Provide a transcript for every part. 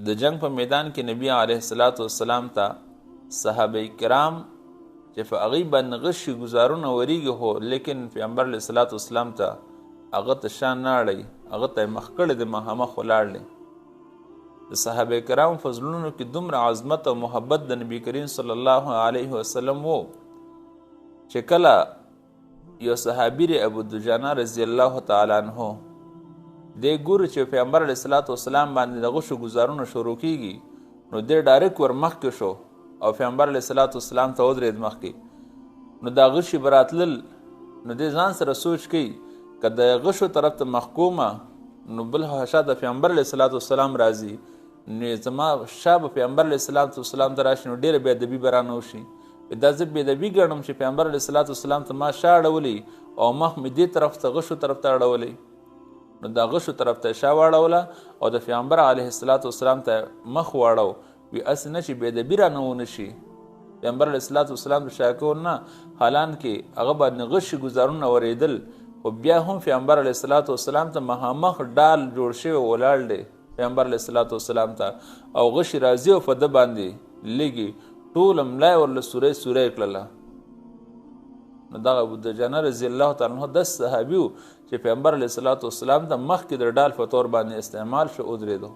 د جنگ په میدان کې نبی علیه الصلاۃ والسلام ته صحابه کرام چې په هغې باندې غشي ګزارونه ورېږي خو لیکن پیغمبر علیه الصلاۃ والسلام ته هغه ته شا نه اړوي، هغه ته یې مخ کړی د مخامخ ولاړ دی. د صحابه کرامو فضلونو کې دومره عظمت او محبت د نبی کریم صلی الله علیه وسلم و چې کله یو صحابي دی ابو دجانه رضی الله تعالی عنه دی ګوري چې پیغمبر علیه الصلاۃ والسلام باندې د غشو ګزارونه شروع کیږي نو دی ډایرک ور مخکې شو او پیغمبر علیه الصلاۃ والسلام ته ودرېد مخکې. نو دا غشي به راتلل نو دی ځان سره سوچ کوي که د غشو طرف ته محکومه نو بل شا د پیغمبر علیه الصلاۃ والسلام راځي نو زما شا به پیغمبر علیه الصلاۃ والسلام ته راشي نو ډېره بېادبي به رانه وشي. دا زه بېادبي ګڼم چې پیغمبر علیه الصلاۃ والسلام ته ما شا اړولی او مخ مې دې طرف ته غشو طرف ته اړولی نو دا غشو طرف ته شا واړوله او د پیغمبر علیه الصلاۃ والسلام ته مخ واړو وي هسې نه چې بېادبي رانه ونه شي. پیغمبر علیه الصلاۃ والسلام د شا کول نه حالانکې هغه باندې غشي ګزارونه ورېدل خو بیا هم پیغمبر علیه الصلاۃ والسلام ته مخامخ ډال جوړ شوی ولاړ دی پیغمبر علیه الصلاۃ والسلام ته او غشي راځي او په ده باندې لږي ټوله ملا یې ورله سوری سوری کړله. نو دغه ابو دجانه رضی الله تعالی عنه داسې صحابي و چې پیغمبر علیه الصلاۃ والسلام ته مخکې د ډال په طور باندې استعمال شو ودرېدو.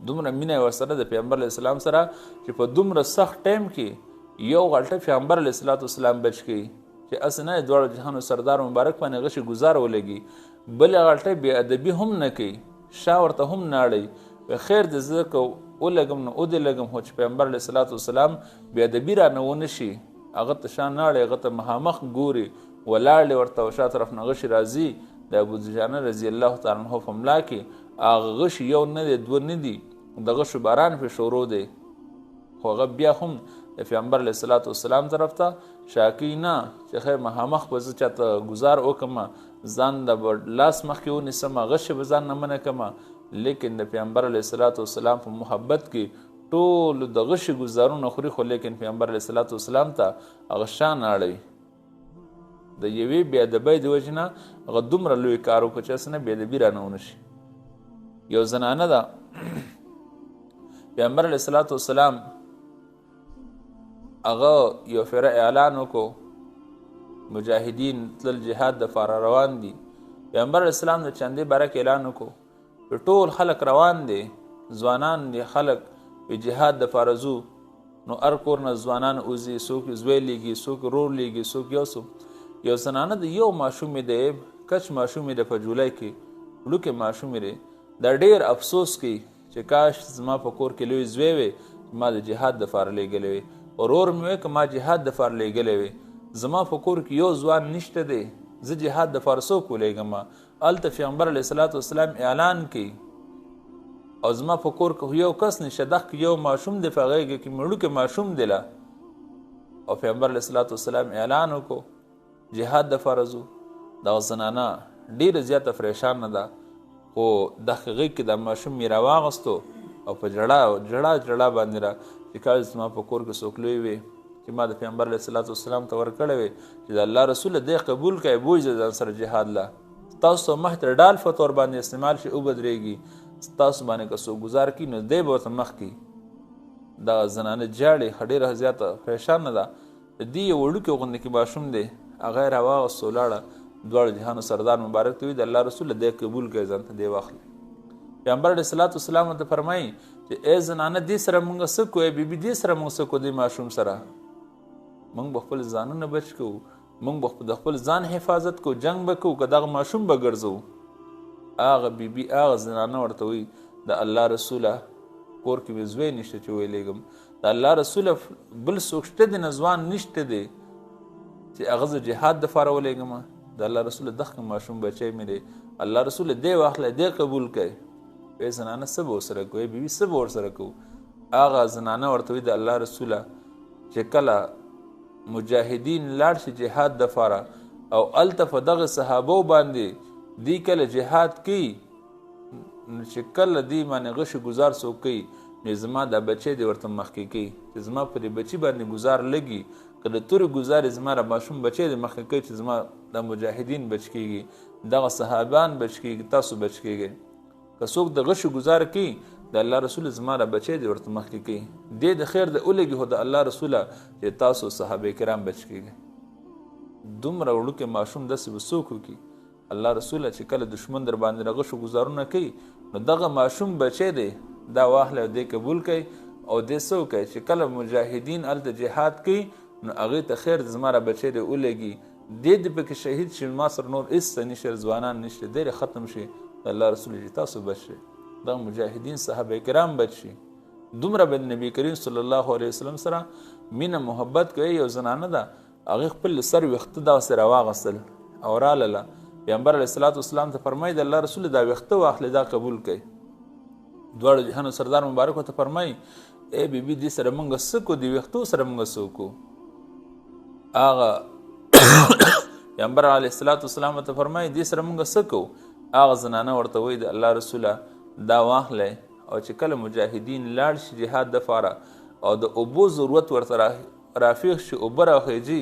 دومره مینه یې ورسره د پیغمبر علیه السلام سره چې په دومره سخت ټایم کې یو غلطه پیغمبر علیه الصلاۃ والسلام بچ کړي چې هسې نه دواړو جهانو سردار مبارک باندې غشي ګزار ولګي، بلې غلطه بې ادبي هم نه کوي، شا ورته هم نه اړوي. خیر د زه که ولګم نو ودې لګم خو چې پیغمبر علیه الصلاۃ والسلام بې ادبي رانه ونه شي هغه ته شا نه اړوي، هغه ته مخامخ ګوري ولاړ دی ورته او شا طرف نه غشي راځي. د ابو دجانه رضی الله تعالی عنه په ملا کې هغه غشي یو نه دی دوه نه دي د غشو باران پرې شروع دی خو هغه بیا هم د پیغمبر علیه الصلاۃ والسلام طرف ته شا کوي نه چې خیر مخامخ به زه چاته ګزار وکړم ځان د لاس مخکې ونیسم غشي به ځان نه منع کړم، لیکن د پیغمبر علیه الصلاۃ والسلام په محبت کې ټول د غشي ګزارونه خوري خو لیکن پیغمبر علیه الصلاۃ والسلام ته هغه شا نه اړوي. د یوې بېادبۍ د وجې نه هغه دومره لوی کار وکړه چې هسې نه بېادبي رانه ونه شي. یو زنانه ده پیغمبر علیه الصلاۃ والسلام هغه یو فره اعلان وکړو مجاهدین تلل جهاد دپاره روان دي. پیغمبر علیه السلام د چندې باره کې اعلان وکړو چې ټول خلک روان دي ځوانان دي خلک په جهاد دپاره ځو نو هر کور نه ځوانان وځي څوک زوی لیږي څوک رور لیږي څوک یو څه. یو زنانه د یو ماشوم دی کچ ماشوم دی په جولای کې وړوکی ماشوم دی دا ډېر افسوس کوي چې کاش زما په کور کې لوی زوی وی ما د جهاد دپاره لیږلی وی ورور مې وی که ما جهاد دپاره لیږلی وی زما په کور کې یو ځوان نشته دی زه جهاد دپاره څوک ولیږم. هلته پیغمبر علیه الصلاۃ والسلام اعلان کوي او زما په کور کې یو کس نشته دغه یو ماشوم دی په هغې کې وړوکی ماشوم دی او پیغمبر علیه الصلاۃ والسلام اعلان وکړو جهاد دپاره ځو. دغه زنانه ډېره زیاته پریشانه ده خو دغه غېږ کې د ماشوم یې راواغستو او په جړا باندې را چې کاش زما په کور کې څوک لوی وي چې ما د پیغمبر علیه الصلاۃ والسلام ته ورکړی وی چې د الله رسول دی قبول کړئ بوځئ ځان سره جهاد له ستاسو ته مخکې ډال په طور باندې استعمال شي وبدرېږي ستاسو باندې که څوک ګزار کړي نو دی به ورته مخ کړي. دغه زنانه جاړې ډېره زیاته پریشانه ده. د دې یو وړوکي غوندې کې ماشوم دی هغه یې راواغستو ولاړه دواړو جهانو سردار مبارک ته وي د الله رسول دی قبول کړئ ځان ته دی واخلي. پیغمبر علیه الصلاۃ والسلام ورته فرمایي چې ای زنانه دې سره مونږ څه کوو بیبي دې سره مونږ څه کوو دې ماشوم سره مونږ به خپل ځانونه بچ کوو مونږ به د خپل ځان حفاظت کوو جنګ به کوو که دغه ماشوم به ګرځوو. هغه بیبي هغه زنانه ورته وایي د الله رسوله کور کې مې زوی نشته چې ویلیږم د الله رسوله بل څوک شته دی نه ځوان نشته دی چې هغه زه جهاد دپاره ولیږم د الله رسوله دغه ماشوم بچی مې دی الله رسوله دی واخلی دی قبول کړئ. ای زنانه څه به ورسره کوو ای بیبي څه به ورسره کوو. هغه زنانه ورته وایي د الله رسوله چې کله مجاهدین لاړ شي جهاد دپاره او هلته په دغه صحابو باندې دی کله جهاد کوي چې کله دی باندې غشي ګزار څوک کوي نو زما دا بچی دی ورته مخکې کوي چې زما په دې بچي باندې ګزار لګي که د تورې ګزار زما را ماشوم بچی دی مخکې کوي چې زما د مجاهدین بچ کېږي دغه صحابان بچ کېږي تاسو بچ کېږئ. که څوک د غشو ګزار کوي د الله رسول زما را بچی دی ورته مخکې کوي دې د خیر د ولګي هو د الله رسوله چې تاسو صحابه کرام بچ کېږئ دومره وړوکی ماشوم داسې به څوک وکړي الله رسوله چې کله دشمن در باندې رغشو ګزارونه کوي نو دغه ماشوم بچی دی دا واخله او دې قبول کوي او دې څه وکړي چې کله مجاهدین هلته جهاد کوي نو هغې ته خیر زما را بچی دی ولګي دې د پکې شهید شي ما سره نور هېڅ څه نشته ځوانان نشته دی ختم شي د الله رسول چې تاسو بچ شئ دغه مجاهدین صحابه کرام بچ شي دومره به د نبي کریم صلی الله علیه وسلم سره مینه محبت کوي یو زنانه ده هغې خپل سر ویښته داسې راواغېستل او راغلله پیغمبر علیه الصلاة والسلام ته فرمایي د الله رسول دا ویښته واخلې دا قبول کوي دواړو جهانو سردار مبارک ورته فرمایي ای بیبي دې سره موږ څه کو دې ویښتو سره موږ څه وکړو هغه پیغمبر علیه الصلاة والسلام ورته فرمایي دې سره موږ څه کوو هغه زنانه ورته وایي د الله رسوله دا واخلی او چې کله مجاهدین لاړ شي جهاد دپاره او د اوبو ضرورت ورته رافیغ شي اوبه راخیجي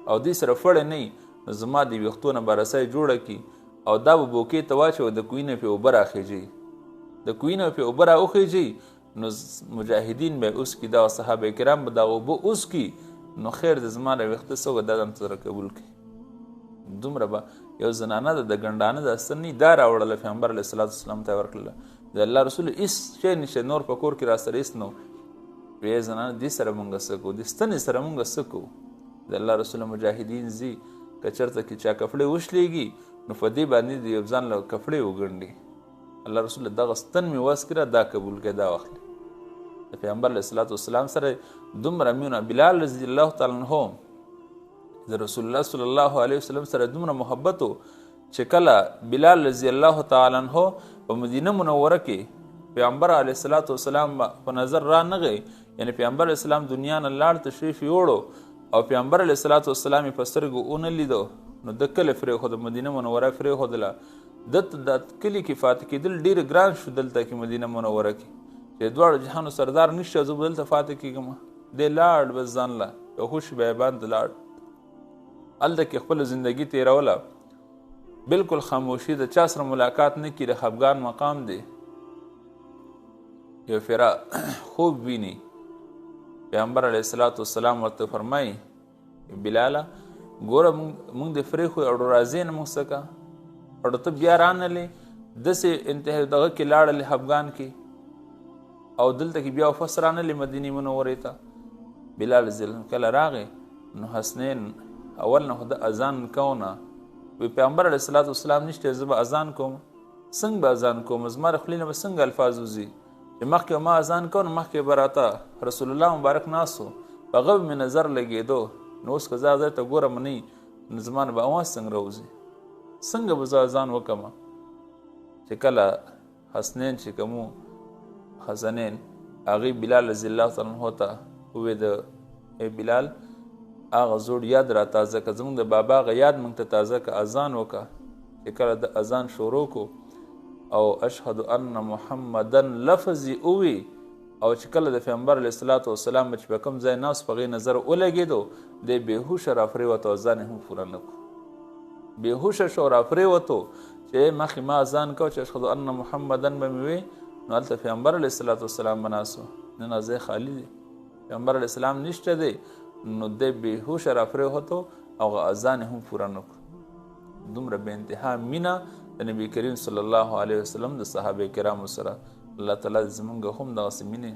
او دې سره فړی نه نو زما د ویښتو نه به رسۍ جوړه کړي او دا به بوکې ته واچوي د کوی نه پې اوبه راخیجي د کوی نه پې اوبه راوخیجي نو مجاهدین به اوس کړي دغه صحابه کرام به دغه اوبه اوس کړي نو خیر د زما د ویښته څه وکړه دا ځان سره قبول کړي دومره به یو زنانه د ګنډانه د استر نه دا راوړله پیغمبر علیه الصلاة والسلام ته یې ورکړله د الله رسول هېڅ شی نشته نور په کور کې راسره هېڅ نه و ویې زنانه دې سره مونږ څه کوو د ستنې سره مونږ څه کوو د الله رسول مجاهدین ځي که چېرته کې چا کپړې وشلېږي نو په دې باندې د یو ځان له کپړې وګنډي الله رسول دغه ستن مې وس کړه دا قبول کړه دا واخلي د پیغمبر علیه الصلاة والسلام سره دومره مینه بلال رضی الله تعالی عنه د رسول الله صلی الله علیه وسلم سره دومره محبت و چې کله بلال رضی الله تعالی عنه په مدینه منوره کې پیغمبر علیه الصلاة والسلام په نظر را نغی یعنی پیغمبر علیه السلام دنیا نه لاړ تشریف یې وړو او پیغمبر علیه الصلاة والسلام یې په سترګو ونه لیدو نو د کله پرېښوده مدینه منوره پرېښودله دته د کلي کې پاتې کېدل ډېر ګران شو دلته کې مدینه منوره کې چې دواړو جهانو سردار نشته زه به دلته پاتې کېږم دی لاړ بس ځان له یو هوش بیابان ته لاړ هلته کې خپله زندګي تېروله بالکل خاموشي د چا سره ملاقات نه کړي د خفګان مقام دی یو فیرا خوب ویني پیغمبر علیه الصلاة والسلام ورته فرمایي بلاله ګوره مونږ د پرېښو اړو راځې نه مونږ څه که اړو ته بیا رانلې داسې انتها دغه کې لاړلې خفګان کې او دلته کې بیا واپس رانلې مدینې منورې ته بلال کله راغی نو حسنین اول نه خو د اذان کوونه وی پیغمبر علیه الصلاة والسلام نشته زه به اذان کوم څنګه به اذان کوم زما د خولې نه به څنګه الفاظ وځي چې مخکې ما اذان کو نو مخکې به راته رسول الله مبارک ناست و په هغه به مې نظر لګېدو نو اوس که زه ځای ته ګورم نه نو زما نه به اواز څنګه راوځي څنګه به زه اذان وکړم چې کله حسنین چې کومو حسنین هغې بلال رضی الله تعالی عنه ته ووې د بلال هغه زوړ یاد را تازه که زموږ د بابا هغه یاد موږ ته تازه که اذان وکړه چې کله د اذان شروع کو او اشهد ان محمدن لفظ یې ووي او چې کله د پیغمبر علیه الصلاة والسلام چې په کوم ځای ناست په هغې نظر ولګېدو دی بېهوشه راپرېوته او ځان یې هم پوره نه کړو بېهوشه شو راپرېوتو چې مخکې ما اذان کو چې اشهد ان محمدن به مې وي نو هلته پیغمبر علیه الصلاة والسلام به ناست و نن ځای خالي دی پیغمبر علیه السلام نشته دی نو دی بېهوشه راپرېوتو او هغه اذان یې هم پوره نه کړو دومره بې انتها مینه د نبی کریم صلی الله علیه وسلم د صحابه کرامو سره الله تعالی دې زمونږ هم دغسې مینې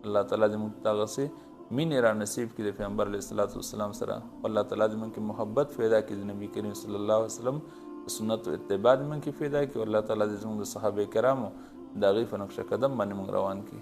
الله تعالی دې موږ دغسې مینې را نصیب کړي د پیغمبر علیه الصلاة والسلام سره الله تعالی دې موږ کې محبت پیدا کړي د نبی کریم صلی الله علیه وسلم د سنتو اتباع دې موږ کې پیدا کړي او الله تعالی دې زموږ د صحابه کرامو د هغې په نقشه قدم باندې موږ روان کړي